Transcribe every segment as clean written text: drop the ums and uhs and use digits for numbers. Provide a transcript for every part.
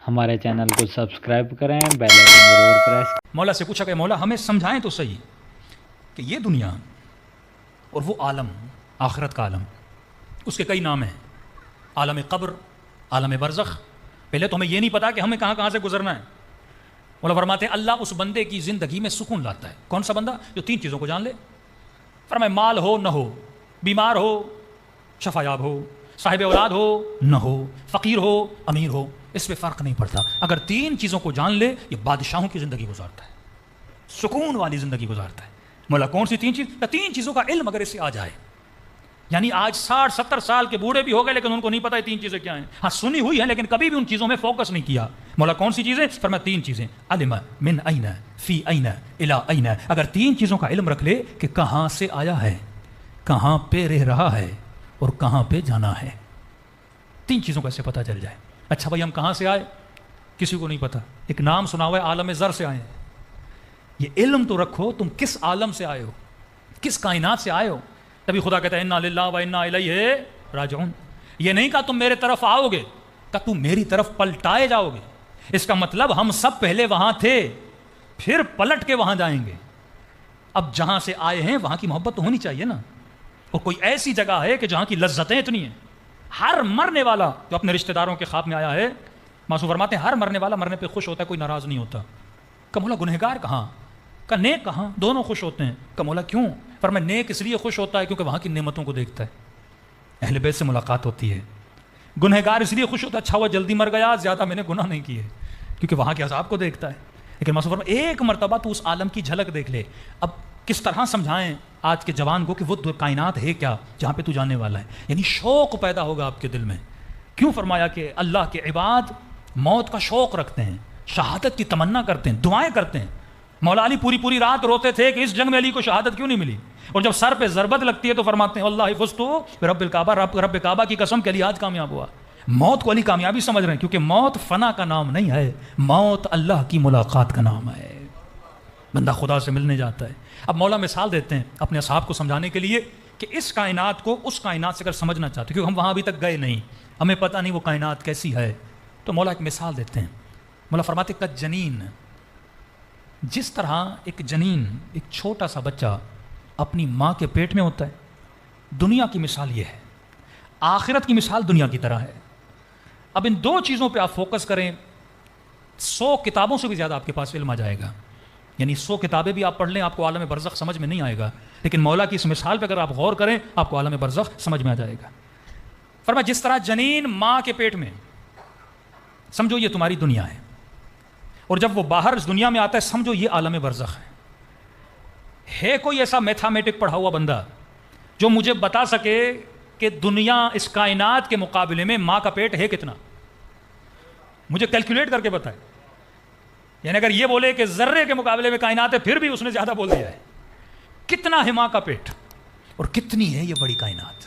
ہمارے چینل کو سبسکرائب کریں، بیل آئکن ضرور پریس۔ مولا سے پوچھا کہ مولا ہمیں سمجھائیں تو صحیح کہ یہ دنیا اور وہ عالم آخرت کا عالم، اس کے کئی نام ہیں، عالم قبر، عالم برزخ۔ پہلے تو ہمیں یہ نہیں پتا کہ ہمیں کہاں کہاں سے گزرنا ہے۔ مولا فرماتے ہیں اللہ اس بندے کی زندگی میں سکون لاتا ہے۔ کون سا بندہ؟ جو تین چیزوں کو جان لے۔ فرمائے مال ہو نہ ہو، بیمار ہو شفا یاب ہو، صاحب اولاد ہو نہ ہو، فقیر ہو امیر ہو، اس پہ فرق نہیں پڑتا۔ اگر تین چیزوں کو جان لے یہ بادشاہوں کی زندگی گزارتا ہے، سکون والی زندگی گزارتا ہے۔ مولا کون سی تین چیز؟ تین چیزوں کا علم اگر اس سے آ جائے، یعنی آج 60-70 سال کے بوڑھے بھی ہو گئے لیکن ان کو نہیں پتا یہ تین چیزیں کیا ہیں۔ ہاں سنی ہوئی ہیں لیکن کبھی بھی ان چیزوں میں فوکس نہیں کیا۔ مولا کون سی چیزیں؟ فرمایا تین چیزیں، علم من این فی این الی این۔ اگر تین چیزوں کا علم رکھ لے کہ کہاں سے آیا ہے، کہاں پہ رہ رہا ہے اور کہاں پہ جانا ہے، تین چیزوں کا اسے پتہ چل جائے۔ اچھا بھائی ہم کہاں سے آئے؟ کسی کو نہیں پتا۔ ایک نام سنا ہوا ہے عالم زر سے آئے ہیں۔ یہ علم تو رکھو تم کس عالم سے آئے ہو، کس کائنات سے آئے ہو۔ تبھی خدا کہتا ہے انا للہ و انا الیہ راجعون۔ یہ نہیں کہا تم میرے طرف آؤ گے، کہ تم میری طرف پلٹائے جاؤ گے۔ اس کا مطلب ہم سب پہلے وہاں تھے پھر پلٹ کے وہاں جائیں گے۔ اب جہاں سے آئے ہیں وہاں کی محبت تو ہونی چاہیے نا۔ اور کوئی ایسی جگہ ہے کہ جہاں کی لذتیں اتنی ہیں۔ ہر مرنے والا جو اپنے رشتہ داروں کے خواب میں آیا ہے، معصوم فرماتے ہیں ہر مرنے والا مرنے پہ خوش ہوتا ہے، کوئی ناراض نہیں ہوتا۔ کہ مولا گنہگار کہاں؟ کہ نیک کہاں؟ دونوں خوش ہوتے ہیں۔ کہ مولا کیوں؟ فرمایا نیک اس لیے خوش ہوتا ہے کیونکہ وہاں کی نعمتوں کو دیکھتا ہے، اہل بیت سے ملاقات ہوتی ہے۔ گنہگار اس لیے خوش ہوتا ہے اچھا ہوا جلدی مر گیا، زیادہ میں نے گناہ نہیں کیے، کیونکہ وہاں کے عذاب کو دیکھتا ہے۔ لیکن معصوم فرمایا ایک مرتبہ تو اس عالم کی جھلک دیکھ لے۔ اب کس طرح سمجھائیں آج کے جوان کو کہ وہ کائنات ہے کیا جہاں پہ تو جانے والا ہے؟ یعنی شوق پیدا ہوگا آپ کے دل میں۔ کیوں فرمایا کہ اللہ کے عباد موت کا شوق رکھتے ہیں، شہادت کی تمنا کرتے ہیں، دعائیں کرتے ہیں۔ مولا علی پوری رات روتے تھے کہ اس جنگ میں علی کو شہادت کیوں نہیں ملی، اور جب سر پہ ضربت لگتی ہے تو فرماتے ہیں اللہ فزتو برب الکعبہ، رب کعبہ کی قسم کہ علی آج کامیاب ہوا۔ موت کو علی کامیابی سمجھ رہے ہیں، کیونکہ موت فنا کا نام نہیں ہے، موت اللہ کی ملاقات کا نام ہے۔ بندہ خدا سے ملنے جاتا ہے۔ اب مولا مثال دیتے ہیں اپنے اصحاب کو سمجھانے کے لیے کہ اس کائنات کو اس کائنات سے اگر سمجھنا چاہتے، کیونکہ ہم وہاں ابھی تک گئے نہیں، ہمیں پتہ نہیں وہ کائنات کیسی ہے، تو مولا ایک مثال دیتے ہیں۔ مولا فرماتے کہ جنین، جس طرح ایک جنین، ایک چھوٹا سا بچہ اپنی ماں کے پیٹ میں ہوتا ہے، دنیا کی مثال یہ ہے، آخرت کی مثال دنیا کی طرح ہے۔ اب ان دو چیزوں پہ آپ فوکس کریں، 100 کتابوں سے بھی زیادہ آپ کے پاس علم آ جائے گا۔ یعنی 100 کتابیں بھی آپ پڑھ لیں آپ کو عالم برزخ سمجھ میں نہیں آئے گا، لیکن مولا کی اس مثال پہ اگر آپ غور کریں آپ کو عالم برزخ سمجھ میں آ جائے گا۔ فرمایا جس طرح جنین ماں کے پیٹ میں، سمجھو یہ تمہاری دنیا ہے، اور جب وہ باہر اس دنیا میں آتا ہے سمجھو یہ عالم برزخ ہے۔ کوئی ایسا میتھامیٹک پڑھا ہوا بندہ جو مجھے بتا سکے کہ دنیا اس کائنات کے مقابلے میں ماں کا پیٹ ہے کتنا؟ مجھے کیلکولیٹ کر کے بتائے۔ یعنی اگر یہ بولے کہ ذرے کے مقابلے میں کائنات ہے، پھر بھی اس نے زیادہ بول دیا ہے۔ کتنا ہے ماں کا پیٹ اور کتنی ہے یہ بڑی کائنات؟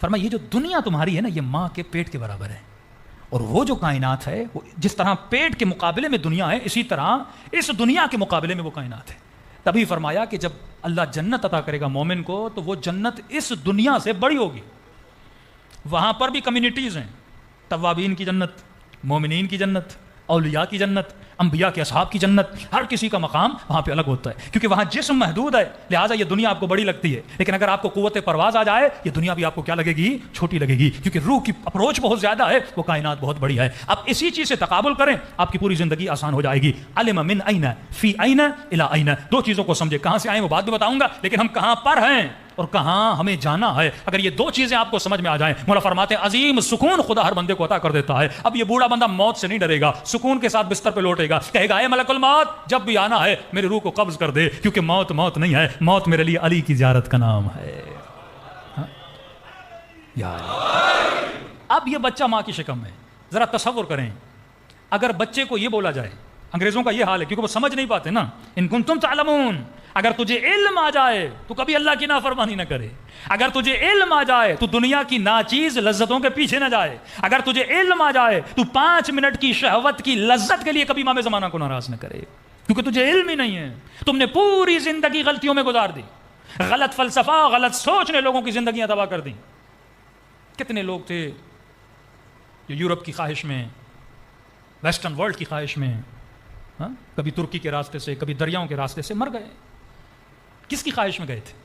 فرمایا یہ جو دنیا تمہاری ہے نا، یہ ماں کے پیٹ کے برابر ہے، اور وہ جو کائنات ہے وہ جس طرح پیٹ کے مقابلے میں دنیا ہے، اسی طرح اس دنیا کے مقابلے میں وہ کائنات ہے۔ تبھی فرمایا کہ جب اللہ جنت عطا کرے گا مومن کو تو وہ جنت اس دنیا سے بڑی ہوگی۔ وہاں پر بھی کمیونٹیز ہیں، توابین کی جنت، مومنین کی جنت، اولیاء کی جنت، انبیاء کے اصحاب کی جنت، ہر کسی کا مقام وہاں پہ الگ ہوتا ہے، کیونکہ وہاں جسم محدود ہے، لہٰذا یہ دنیا آپ کو بڑی لگتی ہے۔ لیکن اگر آپ کو قوت پرواز آ جائے یہ دنیا بھی آپ کو کیا لگے گی؟ چھوٹی لگے گی، کیونکہ روح کی اپروچ بہت زیادہ ہے، وہ کائنات بہت بڑی ہے۔ اب اسی چیز سے تقابل کریں آپ کی پوری زندگی آسان ہو جائے گی۔ علم من این فی این الی این، دو چیزوں کو سمجھے، کہاں سے آئے وہ بعد میں بتاؤں گا، لیکن ہم کہاں پر ہیں اور کہاں ہمیں جانا ہے۔ اگر یہ دو چیزیں آپ کو سمجھ میں آ جائیں، مولا فرماتے ہیں عظیم سکون خدا ہر بندے کو عطا کر دیتا ہے۔ اب یہ بوڑھا بندہ موت سے نہیں ڈرے گا، سکون کے ساتھ بستر پہ لوٹے گا، کہے گا اے ملک الموت جب بھی آنا ہے میری روح کو قبض کر دے، کیونکہ موت موت نہیں ہے، موت میرے لیے علی کی زیارت کا نام ہے۔ اب یہ بچہ ماں کی شکم میں، ذرا تصور کریں اگر بچے کو یہ بولا جائے، انگریزوں کا یہ حال ہے کیونکہ وہ سمجھ نہیں پاتے نا، ان کنتم تعلمون، اگر تجھے علم آ جائے تو کبھی اللہ کی نافرمانی نہ کرے، اگر تجھے علم آ جائے تو دنیا کی ناچیز لذتوں کے پیچھے نہ جائے، اگر تجھے علم آ جائے تو 5 منٹ کی شہوت کی لذت کے لیے کبھی امام زمانہ کو ناراض نہ کرے، کیونکہ تجھے علم ہی نہیں ہے، تم نے پوری زندگی غلطیوں میں گزار دی، غلط فلسفہ، غلط سوچ نے لوگوں کی زندگیاں تباہ کر دیں۔ کتنے لوگ تھے جو یورپ کی خواہش میں ویسٹرن ورلڈ کی خواہش میں، ہاں، کبھی ترکی کے راستے سے، کبھی دریاؤں کے راستے سے مر گئے. کس کی خواہش میں گئے تھے؟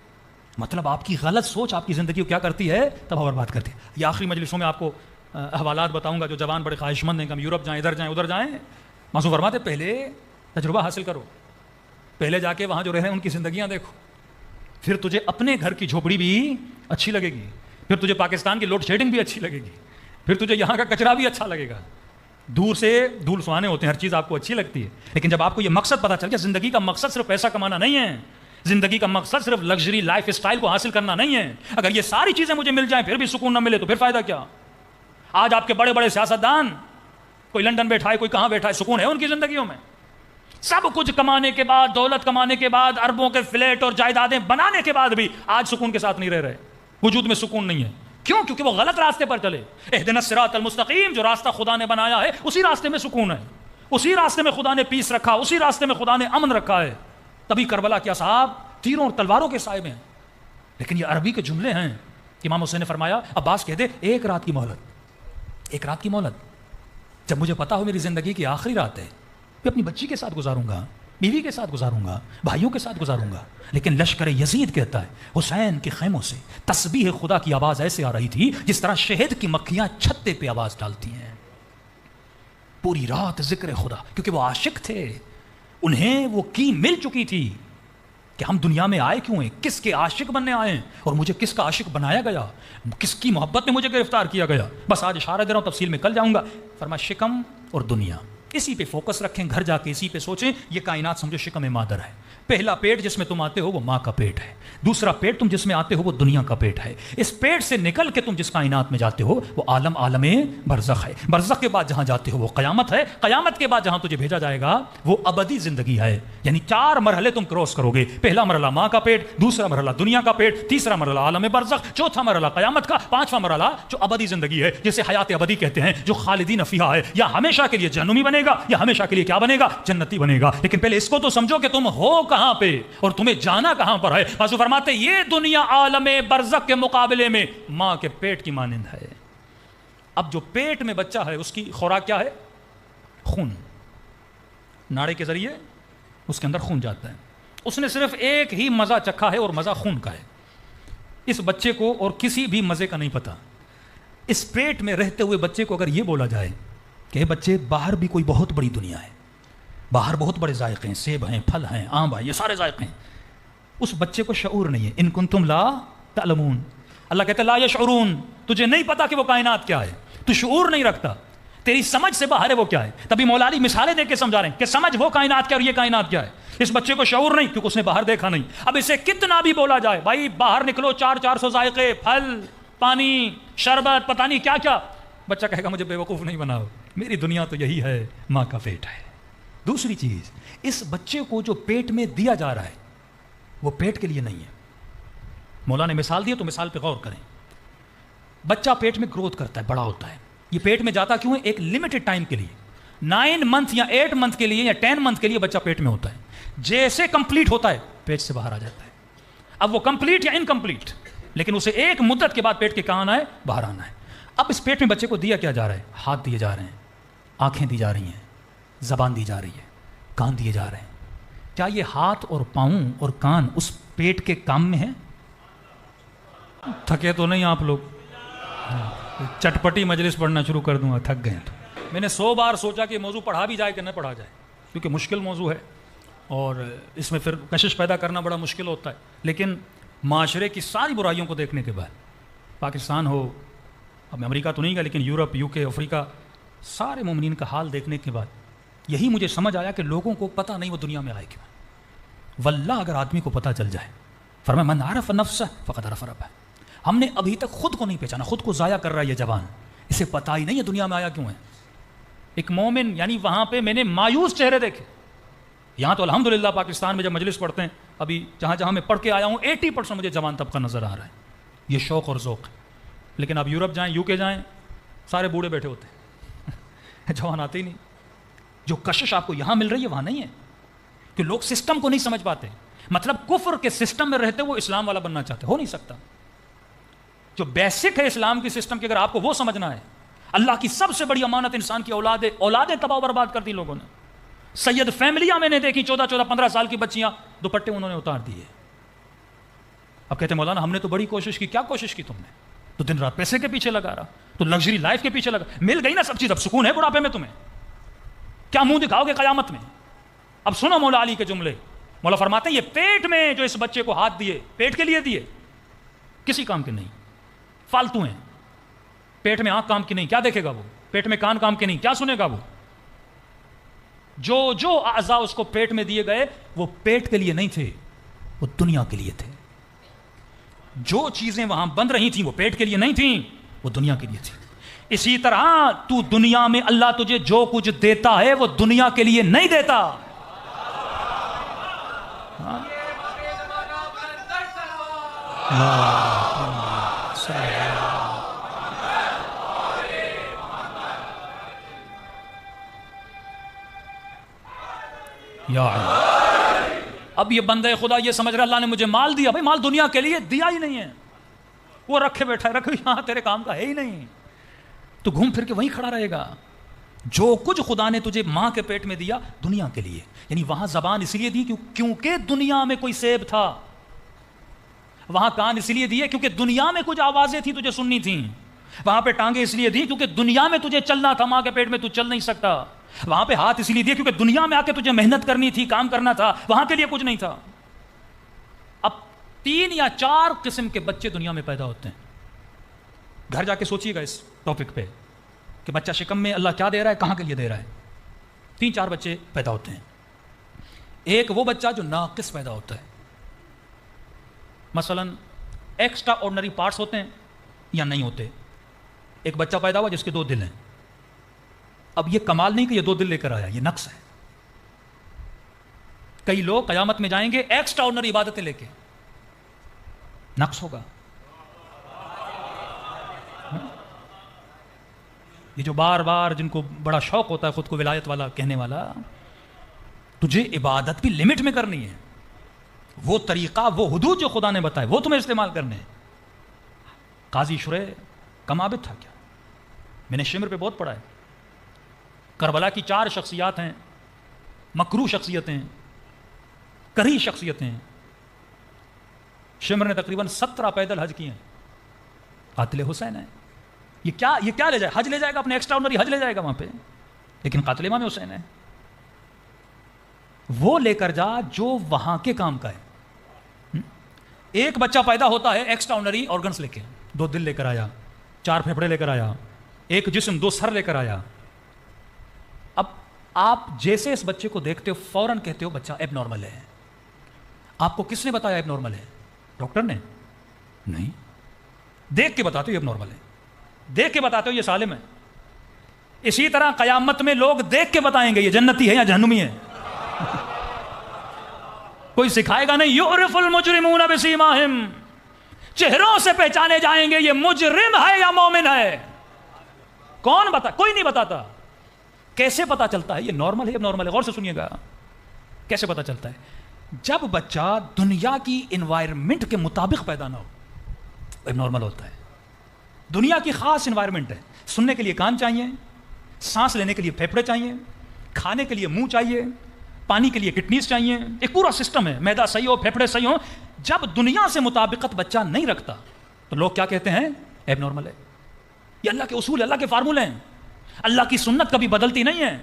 مطلب آپ کی غلط سوچ آپ کی زندگی کو کیا کرتی ہے؟ تباہ برباد کرتی ہے. یہ آخری مجلسوں میں آپ کو حوالات بتاؤں گا جو جوان بڑے خواہش مند ہیں کہ ہم یورپ جائیں، ادھر جائیں، ادھر جائیں. معصوم فرماتے پہلے تجربہ حاصل کرو، پہلے جا کے وہاں جو رہ رہے ہیں ان کی زندگیاں دیکھو، پھر تجھے اپنے گھر کی جھوپڑی بھی اچھی لگے گی، پھر تجھے پاکستان کی لوڈ شیڈنگ بھی اچھی لگے گی، پھر تجھے یہاں کا کچرا بھی اچھا لگے گا. دور سے دھول سہانے ہوتے ہیں، ہر چیز آپ کو اچھی لگتی ہے، لیکن جب آپ کو یہ مقصد پتا چل گیا زندگی کا مقصد صرف پیسہ کمانا نہیں ہے، زندگی کا مقصد صرف لگژری لائف اسٹائل کو حاصل کرنا نہیں ہے. اگر یہ ساری چیزیں مجھے مل جائیں پھر بھی سکون نہ ملے تو پھر فائدہ کیا؟ آج آپ کے بڑے بڑے سیاستدان، کوئی لندن بیٹھا ہے، کوئی کہاں بیٹھا ہے، سکون ہے ان کی زندگیوں میں؟ سب کچھ کمانے کے بعد، دولت کمانے کے بعد، اربوں کے فلیٹ اور جائیدادیں بنانے کے بعد بھی آج سکون کے ساتھ نہیں رہ رہے، وجود میں سکون نہیں ہے. کیوں؟ کیونکہ وہ غلط راستے پر چلے. اہدنا الصراط المستقیم، جو راستہ خدا نے بنایا ہے اسی راستے میں سکون ہے، اسی راستے میں خدا نے پیس رکھا، اسی راستے میں خدا نے امن رکھا ہے. تبھی کربلا کے اصحاب تیروں اور تلواروں کے سائے میں ہیں. لیکن یہ عربی کے جملے ہیں. امام حسین نے فرمایا عباس کہہ دے ایک رات کی مہلت، ایک رات کی مہلت. جب مجھے پتا ہو میری زندگی کی آخری رات ہے، میں اپنی بچی کے ساتھ گزاروں گا، بیوی کے ساتھ گزاروں گا، بھائیوں کے ساتھ گزاروں گا. لیکن لشکر یزید کہتا ہے حسین کے خیموں سے تسبیح خدا کی آواز ایسے آ رہی تھی جس طرح شہد کی مکھیاں چھتے پہ آواز ڈالتی ہیں. پوری رات ذکر خدا، کیونکہ وہ عاشق تھے، انہیں وہ کی مل چکی تھی کہ ہم دنیا میں آئے کیوں ہیں، کس کے عاشق بننے آئے ہیں، اور مجھے کس کا عاشق بنایا گیا، کس کی محبت میں مجھے گرفتار کیا گیا. بس آج اشارہ دے رہا ہوں، تفصیل میں کل جاؤں گا. فرمایا شکم اور دنیا، اسی پہ فوکس رکھیں، گھر جا کے اسی پہ سوچیں. یہ کائنات سمجھو شکم مادر ہے. پہلا پیٹ جس میں تم آتے ہو وہ ماں کا پیٹ ہے، دوسرا پیٹ تم جس میں آتے ہو وہ دنیا کا پیٹ ہے. اس پیٹ سے نکل کے تم جس کائنات میں جاتے ہو وہ عالم عالم برزخ ہے. برزخ کے بعد جہاں جاتے ہو وہ قیامت ہے. قیامت کے بعد جہاں تجھے بھیجا جائے گا وہ ابدی زندگی ہے. یعنی 4 مرحلے تم کراس کرو گے. پہلا مرحلہ ماں کا پیٹ، دوسرا مرحلہ دنیا کا پیٹ، تیسرا مرحلہ عالم برزخ، چوتھا مرحلہ قیامت کا، پانچواں مرحلہ جو ابدی زندگی ہے جسے حیات ابدی کہتے ہیں، جو خالدین فیہا ہے. یا ہمیشہ کے لیے جہنمی بنے گا یا ہمیشہ کے لیے کیا بنے گا؟ جنتی بنے گا. لیکن پہلے اس کو تو سمجھو کہ تم ہو کہاں پہ اور تمہیں جانا کہاں پر ہے. حضور فرماتے یہ دنیا عالم برزخ کے مقابلے میں ماں کے پیٹ کی مانند ہے. اب جو پیٹ میں بچہ ہے اس کی خوراک کیا ہے؟ خون. ناڑے کے ذریعے اس کے اندر خون جاتا ہے. اس نے صرف ایک ہی مزہ چکھا ہے اور مزہ خون کا ہے. اس بچے کو اور کسی بھی مزے کا نہیں پتا. اس پیٹ میں رہتے ہوئے بچے کو اگر یہ بولا جائے کہ بچے باہر بھی کوئی بہت بڑی دنیا ہے، باہر بہت بڑے ذائقے ہیں، سیب ہیں، پھل ہیں، آم ہیں، یہ سارے ذائقے ہیں، اس بچے کو شعور نہیں ہے. ان کنتم لا تعلمون، اللہ کہتا ہے لا یشعرون، تجھے نہیں پتا کہ وہ کائنات کیا ہے، تو شعور نہیں رکھتا، تیری سمجھ سے باہر ہے وہ کیا ہے. تبھی مولا علی مثالیں دے کے سمجھا رہے ہیں کہ سمجھ وہ کائنات کیا اور یہ کائنات کیا ہے. اس بچے کو شعور نہیں کیونکہ اس نے باہر دیکھا نہیں. اب اسے کتنا بھی بولا جائے بھائی باہر نکلو، 400 ذائقے، پھل، پانی، شربت، پتہ نہیں کیا کیا، بچہ کہے گا مجھے بیوقوف نہیں بناؤ، میری دنیا تو یہی ہے، ماں کا پیٹ ہے. دوسری چیز، اس بچے کو جو پیٹ میں دیا جا رہا ہے وہ پیٹ کے لیے نہیں ہے. مولا نے مثال دی تو مثال پہ غور کریں. بچہ پیٹ میں گروتھ کرتا ہے، بڑا ہوتا ہے. یہ پیٹ میں جاتا کیوں ہے؟ ایک لمیٹڈ ٹائم کے لیے، 9 منتھ یا 8 منتھ کے لیے یا 10 منتھ کے لیے بچہ پیٹ میں ہوتا ہے. جیسے کمپلیٹ ہوتا ہے پیٹ سے باہر آ جاتا ہے. اب وہ کمپلیٹ یا انکمپلیٹ، لیکن اسے ایک مدت کے بعد پیٹ کے کہاں آنا ہے؟ باہر آنا ہے. اب اس پیٹ میں بچے کو دیا کیا جا رہا ہے؟ ہاتھ دیے جا رہے ہیں، آنکھیں دی جا رہی ہیں، زبان دی جا رہی ہے، کان دیے جا رہے ہیں. کیا یہ ہاتھ اور پاؤں اور کان اس پیٹ کے کام میں ہیں؟ تھکے تو نہیں آپ لوگ؟ چٹپٹی مجلس پڑھنا شروع کر دوں گا، تھک گئے تو. میں نے 100 بار سوچا کہ موضوع پڑھا بھی جائے کہ نہ پڑھا جائے، کیونکہ مشکل موضوع ہے اور اس میں پھر کشش پیدا کرنا بڑا مشکل ہوتا ہے. لیکن معاشرے کی ساری برائیوں کو دیکھنے کے بعد، پاکستان ہو، اب امریکہ تو نہیں گا لیکن یورپ، UK، افریقہ، سارے مومنین کا حال دیکھنے کے بعد یہی مجھے سمجھ آیا کہ لوگوں کو پتہ نہیں وہ دنیا میں آئے کیوں. واللہ اگر آدمی کو پتہ چل جائے، فرمایا من عرف نفسہ فقد عرف ربہ. ہم نے ابھی تک خود کو نہیں پہچانا، خود کو ضائع کر رہا ہے یہ جوان، اسے پتہ ہی نہیں ہے دنیا میں آیا کیوں ہے. ایک مومن، یعنی وہاں پہ میں نے مایوس چہرے دیکھے. یہاں تو الحمدللہ پاکستان میں جب مجلس پڑھتے ہیں، ابھی جہاں جہاں میں پڑھ کے آیا ہوں 80% مجھے جوان طبقہ نظر آ رہا ہے. یہ شوق اور ذوق ہے. لیکن اب یورپ جائیں، UK جائیں، سارے بوڑھے بیٹھے ہوتے ہیں جوان آتے ہی نہیں. جو کشش آپ کو یہاں مل رہی ہے وہاں نہیں ہے، کہ لوگ سسٹم کو نہیں سمجھ پاتے. مطلب کفر کے سسٹم میں رہتے وہ اسلام والا بننا چاہتے، ہو نہیں سکتا. جو بیسک ہے اسلام کی سسٹم کی اگر آپ کو وہ سمجھنا ہے اللہ کی سب سے بڑی امانت انسان کی اولادیں تباہ و برباد کر دی لوگوں نے. سید فیملیاں میں نے دیکھی 14-15 سال کی بچیاں دوپٹے انہوں نے اتار دیے. اب کہتے ہیں مولانا ہم نے تو بڑی کوشش کی. کیا کوشش کی تم نے؟ تو دن رات پیسے کے پیچھے لگا رہا, تو لگژری لائف کے پیچھے لگا. مل گئی نا سب چیز, اب سکون ہے بڑھاپے میں تمہیں؟ کیا منہ دکھاؤ گے قیامت میں؟ اب سنو مولا علی کے جملے. مولا فرماتے ہیں یہ پیٹ میں جو اس بچے کو ہاتھ دیے, پیٹ کے لیے دیے, کسی کام کے نہیں, فالتو ہیں. پیٹ میں آنکھ کام کی نہیں, کیا دیکھے گا وہ؟ پیٹ میں کان کام کے نہیں, کیا سنے گا وہ؟ جو اعضاء اس کو پیٹ میں دیے گئے وہ پیٹ کے لیے نہیں تھے, وہ دنیا کے لیے تھے. جو چیزیں وہاں بن رہی تھیں وہ پیٹ کے لیے نہیں تھیں, وہ دنیا کے لیے تھی. اسی طرح تو دنیا میں اللہ تجھے جو کچھ دیتا ہے وہ دنیا کے لیے نہیں دیتا. یا اب یہ بندے خدا یہ سمجھ رہا اللہ نے مجھے مال دیا. بھائی مال دنیا کے لیے دیا ہی نہیں ہے, وہ رکھے بیٹھا ہے, رکھے یہاں تیرے کام کا ہے ہی نہیں, تو گھوم پھر کے وہیں کھڑا رہے گا. جو کچھ خدا نے تجھے ماں کے پیٹ میں دیا دنیا کے لیے, یعنی وہاں زبان اس لیے دی کیونکہ دنیا میں کوئی سیب تھا, وہاں کان اس لیے دیے کیونکہ دنیا میں کچھ آوازیں تھیں تجھے سننی تھیں, وہاں پہ ٹانگیں اس لیے دی کیونکہ دنیا میں تجھے چلنا تھا, ماں کے پیٹ میں تو چل نہیں سکتا, وہاں پہ ہاتھ اس لیے دیے کیونکہ دنیا میں آ کے تجھے محنت کرنی تھی, کام کرنا تھا, وہاں کے لیے کچھ نہیں تھا. اب 3 یا 4 قسم کے بچے دنیا میں پیدا ہوتے ہیں. گھر جا کے سوچیے گا اس ٹاپک پہ کہ بچہ شکم میں اللہ کیا دے رہا ہے, کہاں کے لیے دے رہا ہے. 3-4 بچے پیدا ہوتے ہیں. ایک وہ بچہ جو ناقص پیدا ہوتا ہے, مثلا ایکسٹرا آرڈنری پارٹس ہوتے ہیں یا نہیں ہوتے. ایک بچہ پیدا ہوا جس کے 2 دل ہیں. اب یہ کمال نہیں کہ یہ 2 دل لے کر آیا, یہ نقص ہے. کئی لوگ قیامت میں جائیں گے ایکسٹرا آرڈنری عبادتیں لے کے, نقص ہوگا. یہ جو بار بار جن کو بڑا شوق ہوتا ہے خود کو ولایت والا کہنے والا, تجھے عبادت بھی لمٹ میں کرنی ہے. وہ طریقہ, وہ حدود جو خدا نے بتائے وہ تمہیں استعمال کرنے ہیں. قاضی شرح کم عابد تھا کیا؟ میں نے شمر پہ بہت پڑھا ہے. کربلا کی 4 شخصیات ہیں, مکروہ شخصیتیں, کری شخصیتیں. شمر نے تقریباً 17 پیدل حج کیے ہیں. قاتل حسین ہے. یہ کیا لے جائے, حج لے جائے گا, اپنے ایکسٹرا آرڈنری حج لے جائے گا وہاں پہ, لیکن قاتل امام حسین ہے. وہ لے کر جا جو وہاں کے کام کا ہے. ایک بچہ پیدا ہوتا ہے ایکسٹرا آرڈنری آرگنس لے کے, 2 دل لے کر آیا, 4 پھیپھڑے لے کر آیا, ایک جسم 2 سر لے کر آیا. اب آپ جیسے اس بچے کو دیکھتے ہو فوراً کہتے ہو بچہ ایب نارمل ہے. آپ کو کس نے بتایا ایب نارمل ہے؟ ڈاکٹر نے نہیں, دیکھ کے بتاتے ہو ایب نارمل ہے, دیکھ کے بتاتے ہو یہ سالم ہے. اسی طرح قیامت میں لوگ دیکھ کے بتائیں گے یہ جنتی ہے یا جہنمی ہے. کوئی سکھائے گا نہیں. یعرف المجرمون بسیماہم, چہروں سے پہچانے جائیں گے یہ مجرم ہے یا مومن ہے. کون بتا؟ کوئی نہیں بتاتا. کیسے پتا چلتا ہے یہ نارمل ہے یا نارمل ہے؟ غور سے سنیے گا. کیسے پتا چلتا ہے؟ جب بچہ دنیا کی انوائرمنٹ کے مطابق پیدا نہ ہو, نارمل ہوتا ہے. دنیا کی خاص انوائرمنٹ ہے. سننے کے لیے کان چاہیے, سانس لینے کے لیے پھیپھڑے چاہیے, کھانے کے لیے منہ چاہیے, پانی کے لیے کڈنیز چاہیے. ایک پورا سسٹم ہے, میدا صحیح ہو, پھیپھڑے صحیح ہو. جب دنیا سے مطابقت بچہ نہیں رکھتا تو لوگ کیا کہتے ہیں؟ ایب نارمل ہے. یہ اللہ کے اصول, اللہ کے فارمولے ہیں. اللہ کی سنت کبھی بدلتی نہیں ہے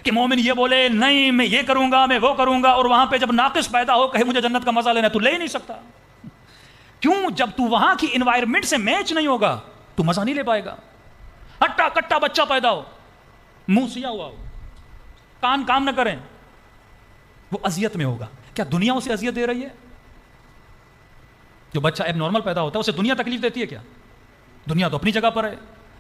کہ مومن یہ بولے نہیں میں یہ کروں گا, میں وہ کروں گا, اور وہاں پہ جب ناقص پیدا ہو کہے مجھے جنت کا مزہ لینا, تو لے ہی نہیں سکتا. کیوں؟ جب تو وہاں کی انوائرمنٹ سے میچ نہیں ہوگا تو مزہ نہیں لے پائے گا. ہٹا کٹا بچہ پیدا ہو, منہ سیاہ ہوا ہو, کان کام نہ کریں, وہ اذیت میں ہوگا. کیا دنیا اسے اذیت دے رہی ہے؟ جو بچہ ایب نارمل پیدا ہوتا ہے اسے دنیا تکلیف دیتی ہے کیا؟ دنیا تو اپنی جگہ پر ہے,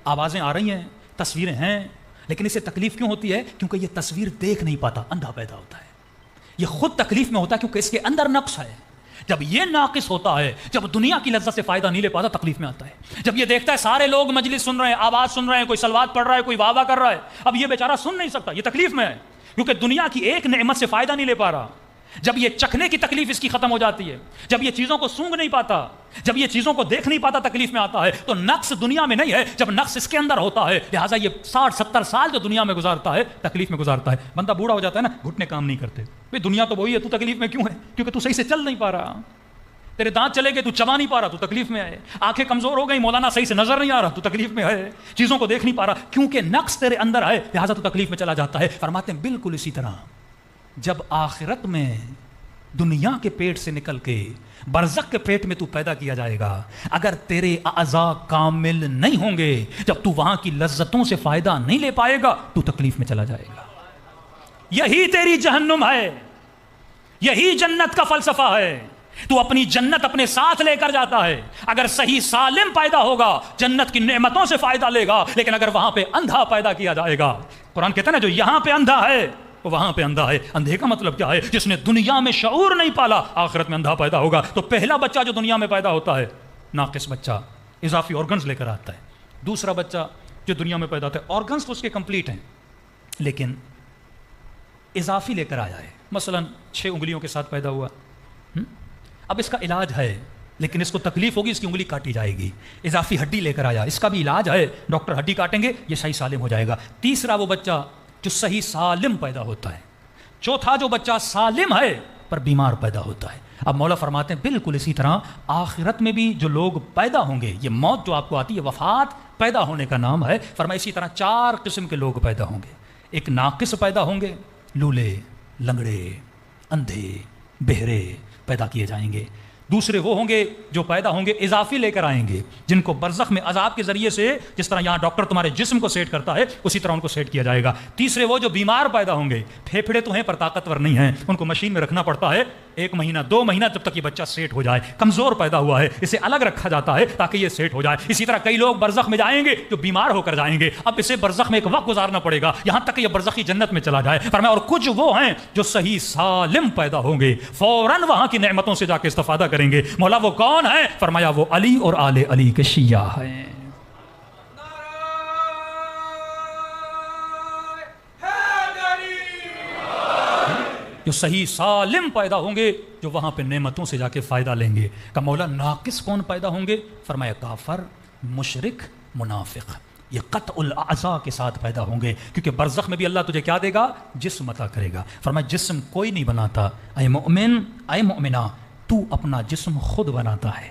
آوازیں آ رہی ہیں, تصویریں ہیں, لیکن اسے تکلیف کیوں ہوتی ہے؟ کیونکہ یہ تصویر دیکھ نہیں پاتا, اندھا پیدا ہوتا ہے. یہ خود تکلیف میں ہوتا ہے کیونکہ اس کے اندر نقص ہے. جب یہ ناقص ہوتا ہے, جب دنیا کی لذت سے فائدہ نہیں لے پاتا, تکلیف میں آتا ہے. جب یہ دیکھتا ہے سارے لوگ مجلس سن رہے ہیں, آواز سن رہے ہیں, کوئی سلوات پڑھ رہا ہے, کوئی واہ واہ کر رہا ہے, اب یہ بیچارہ سن نہیں سکتا, یہ تکلیف میں ہے کیونکہ دنیا کی ایک نعمت سے فائدہ نہیں لے پا رہا. جب یہ چکھنے کی تکلیف اس کی ختم ہو جاتی ہے، جب یہ چیزوں کو سونگ نہیں پاتا، جب یہ چیزوں کو دیکھ نہیں پاتا، تکلیف میں آتا ہے، تو نقص دنیا میں نہیں ہے، جب نقص اس کے اندر ہوتا ہے، لہٰذا یہ 60-70 سال جو دنیا میں گزارتا ہے تکلیف میں گزارتا ہے، بندہ بوڑھا ہو جاتا ہے نا، گھٹنے کام نہیں کرتے، بھئی دنیا تو وہی ہے، تو تکلیف میں کیوں ہے؟ کیونکہ تو صحیح سے چل نہیں پا رہا، تیرے دانت چلے گئے تو چبا نہیں پا رہا، تو تکلیف میں ہے، آنکھیں کمزور ہو گئی، مولانا صحیح سے نظر نہیں آ رہا، تو تکلیف میں ہے، چیزوں کو دیکھ نہیں پا رہا، کیونکہ نقص تیرے اندر ہے، لہٰذا تو تکلیف میں چلا جاتا ہے۔ فرماتے ہیں بالکل اسی طرح جب آخرت میں دنیا کے پیٹ سے نکل کے برزخ کے پیٹ میں تو پیدا کیا جائے گا، اگر تیرے اعضاء کامل نہیں ہوں گے، جب تو وہاں کی لذتوں سے فائدہ نہیں لے پائے گا، تو تکلیف میں چلا جائے گا۔ یہی تیری جہنم ہے، یہی جنت کا فلسفہ ہے، تو اپنی جنت اپنے ساتھ لے کر جاتا ہے، اگر صحیح سالم پیدا ہوگا جنت کی نعمتوں سے فائدہ لے گا، لیکن اگر وہاں پہ اندھا پیدا کیا جائے گا، قرآن کہتا ہے نا جو یہاں پہ اندھا ہے وہاں پہ اندھا ہے۔ اندھے کا مطلب کیا ہے؟ جس نے دنیا میں شعور نہیں پالا، آخرت میں اندھا پیدا ہوگا۔ تو پہلا بچہ جو دنیا میں پیدا ہوتا ہے ناقص بچہ، اضافی آرگنز لے کر آتا ہے۔ دوسرا بچہ جو دنیا میں پیدا ہوتا ہے، آرگنز تو اس کے کمپلیٹ ہیں لیکن اضافی لے کر آیا ہے، مثلا 6 انگلیوں کے ساتھ پیدا ہوا، اب اس کا علاج ہے لیکن اس کو تکلیف ہوگی، اس کی انگلی کاٹی جائے گی، اضافی ہڈی لے کر آیا، اس کا بھی علاج ہے، ڈاکٹر ہڈی کاٹیں گے، یہ صحیح سالم ہو جائے گا۔ تیسرا وہ بچہ جو صحیح سالم پیدا ہوتا ہے۔ چوتھا جو بچہ سالم ہے پر بیمار پیدا ہوتا ہے۔ اب مولا فرماتے ہیں بالکل اسی طرح آخرت میں بھی جو لوگ پیدا ہوں گے، یہ موت جو آپ کو آتی ہے وفات پیدا ہونے کا نام ہے، فرمایا اسی طرح 4 قسم کے لوگ پیدا ہوں گے۔ ایک ناقص پیدا ہوں گے، لولے، لنگڑے، اندھے، بہرے پیدا کیے جائیں گے۔ دوسرے وہ ہوں گے جو پیدا ہوں گے اضافی لے کر آئیں گے، جن کو برزخ میں عذاب کے ذریعے سے جس طرح یہاں ڈاکٹر تمہارے جسم کو سیٹ کرتا ہے اسی طرح ان کو سیٹ کیا جائے گا۔ تیسرے وہ جو بیمار پیدا ہوں گے، پھیپھڑے تو ہیں پر طاقتور نہیں ہیں، ان کو مشین میں رکھنا پڑتا ہے 1 مہینہ 2 مہینہ جب تک یہ بچہ سیٹ ہو جائے، کمزور پیدا ہوا ہے اسے الگ رکھا جاتا ہے تاکہ یہ سیٹ ہو جائے۔ اسی طرح کئی لوگ برزخ میں جائیں گے جو بیمار ہو کر جائیں گے، اب اسے برزخ میں ایک وقت گزارنا پڑے گا یہاں تک کہ یہ برزخی جنت میں چلا جائے۔ فرمایا اور کچھ وہ ہیں جو صحیح سالم پیدا ہوں گے، فوراً وہاں کی نعمتوں سے جا کے استفادہ کریں گے۔ مولا وہ کون ہے؟ فرمایا وہ علی اور آل علی کے شیعہ ہیں۔ جو صحیح سالم پیدا ہوں گے، جو وہاں پہ نعمتوں سے جا کے فائدہ لیں گے۔ کہ مولا ناقص کون پیدا ہوں گے؟ فرمایا کافر، مشرک، منافق، یہ قطع الاعضاء کے ساتھ پیدا ہوں گے، کیونکہ برزخ میں بھی اللہ تجھے کیا دے گا؟ جسم عطا کرے گا۔ فرمایا جسم کوئی نہیں بناتا، اے مؤمن، اے مؤمنہ، تو اپنا جسم خود بناتا ہے۔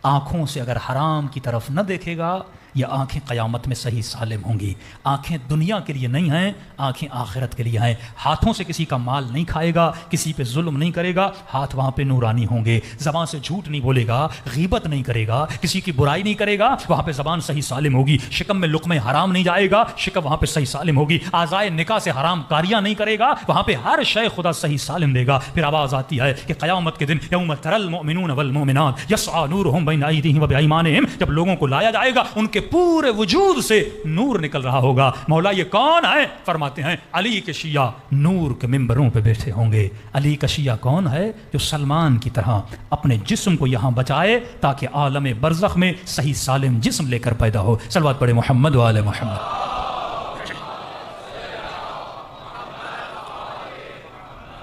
آنکھوں سے اگر حرام کی طرف نہ دیکھے گا، یہ آنکھیں قیامت میں صحیح سالم ہوں گی۔ آنکھیں دنیا کے لیے نہیں ہیں، آنکھیں آخرت کے لیے ہیں۔ ہاتھوں سے کسی کا مال نہیں کھائے گا، کسی پہ ظلم نہیں کرے گا، ہاتھ وہاں پہ نورانی ہوں گے۔ زبان سے جھوٹ نہیں بولے گا، غیبت نہیں کرے گا، کسی کی برائی نہیں کرے گا، وہاں پہ زبان صحیح سالم ہوگی۔ شکم میں لقمہ حرام نہیں جائے گا، شکم وہاں پہ صحیح سالم ہوگی۔ اعضائے نکاح سے حرام کاریاں نہیں کرے گا، وہاں پہ ہر شے خدا صحیح سالم دے گا۔ پھر آواز آتی ہے کہ قیامت کے دن یوم تری المؤمنون والمؤمنات یسعی نورهم بین ایدیہم وبایمانہم، جب لوگوں کو لایا جائے گا ان کے پورے وجود سے نور نکل رہا ہوگا۔ مولا یہ کون ہے؟ فرماتے ہیں علی کے شیعہ نور کے ممبروں پہ بیٹھے ہوں گے۔ علی کا شیعہ کون ہے؟ جو سلمان کی طرح اپنے جسم کو یہاں بچائے تاکہ عالم برزخ میں صحیح سالم جسم لے کر پیدا ہو۔ صلوات پڑھے محمد و آل محمد۔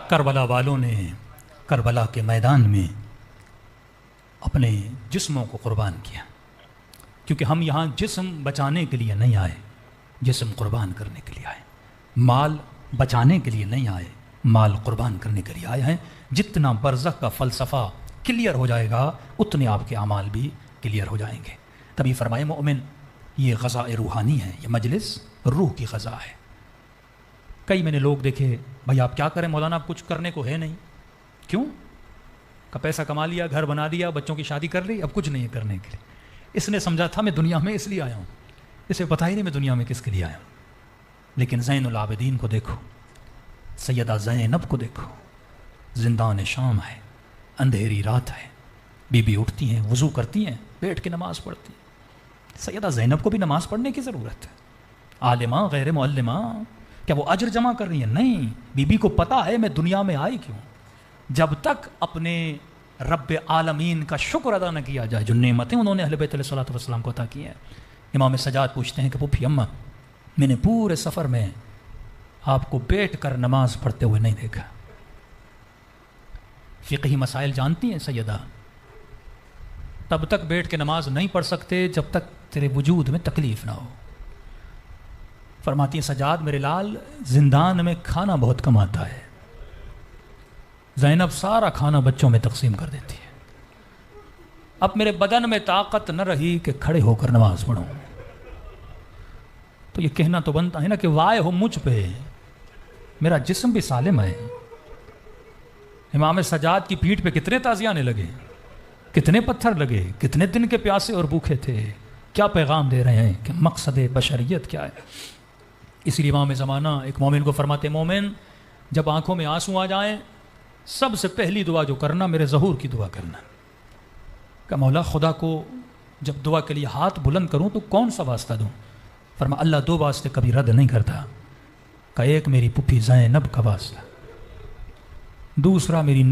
کربلا والوں نے کربلا کے میدان میں اپنے جسموں کو قربان کیا، کیونکہ ہم یہاں جسم بچانے کے لیے نہیں آئے، جسم قربان کرنے کے لیے آئے۔ مال بچانے کے لیے نہیں آئے، مال قربان کرنے کے لیے آئے ہیں۔ جتنا برزخ کا فلسفہ کلیئر ہو جائے گا اتنے آپ کے اعمال بھی کلیئر ہو جائیں گے۔ تبھی فرمائے مومن یہ غذا روحانی ہے، یہ مجلس روح کی غذا ہے۔ کئی میں نے لوگ دیکھے، بھائی آپ کیا کریں مولانا، آپ کچھ کرنے کو ہے نہیں، کیوں؟ کا پیسہ کما لیا، گھر بنا دیا، بچوں کی شادی کر لی، اب کچھ نہیں ہے کرنے کے لیے۔ اس نے سمجھا تھا میں دنیا میں اس لیے آیا ہوں، اسے پتہ ہی نہیں میں دنیا میں کس کے لیے آیا ہوں۔ لیکن زین العابدین کو دیکھو، سیدہ زینب کو دیکھو، زندان شام ہے، اندھیری رات ہے، بی بی اٹھتی ہیں، وضو کرتی ہیں، بیٹھ کے نماز پڑھتی ہیں۔ سیدہ زینب کو بھی نماز پڑھنے کی ضرورت ہے۔ عالمہ غیر معلمہ، کیا وہ اجر جمع کر رہی ہیں؟ نہیں، بی بی کو پتہ ہے میں دنیا میں آئی کیوں۔ جب تک اپنے رب عالمین کا شکر ادا نہ کیا جائے، جو نعمتیں انہوں نے اہل بیت علیہ الصلوۃ والسلام کو عطا کی ہیں۔ امام سجاد پوچھتے ہیں کہ پھوپھی اماں، میں نے پورے سفر میں آپ کو بیٹھ کر نماز پڑھتے ہوئے نہیں دیکھا، فقہی مسائل جانتی ہیں سیدہ، تب تک بیٹھ کے نماز نہیں پڑھ سکتے جب تک تیرے وجود میں تکلیف نہ ہو۔ فرماتی ہیں سجاد میرے لال زندان میں کھانا بہت کم آتا ہے، زینب سارا کھانا بچوں میں تقسیم کر دیتی ہے، اب میرے بدن میں طاقت نہ رہی کہ کھڑے ہو کر نماز پڑھوں۔ تو یہ کہنا تو بنتا ہے نا کہ وائے ہو مجھ پہ، میرا جسم بھی سالم ہے۔ امام سجاد کی پیٹھ پہ کتنے تازیانے لگے، کتنے پتھر لگے، کتنے دن کے پیاسے اور بھوکے تھے، کیا پیغام دے رہے ہیں کہ مقصد بشریت کیا ہے۔ اسی لیے امام زمانہ ایک مومن کو فرماتے مومن جب آنکھوں میں آنسو آ جائیں سب سے پہلی دعا جو کرنا میرے ظہور کی دعا کرنا، کہ مولا خدا کو جب دعا کے لیے ہاتھ بلند کروں تو کون سا واسطہ دوں؟ فرما اللہ دو واسطے کبھی رد نہیں کرتا، کہ ایک میری پھپھی زینب کا واسطہ، دوسرا میری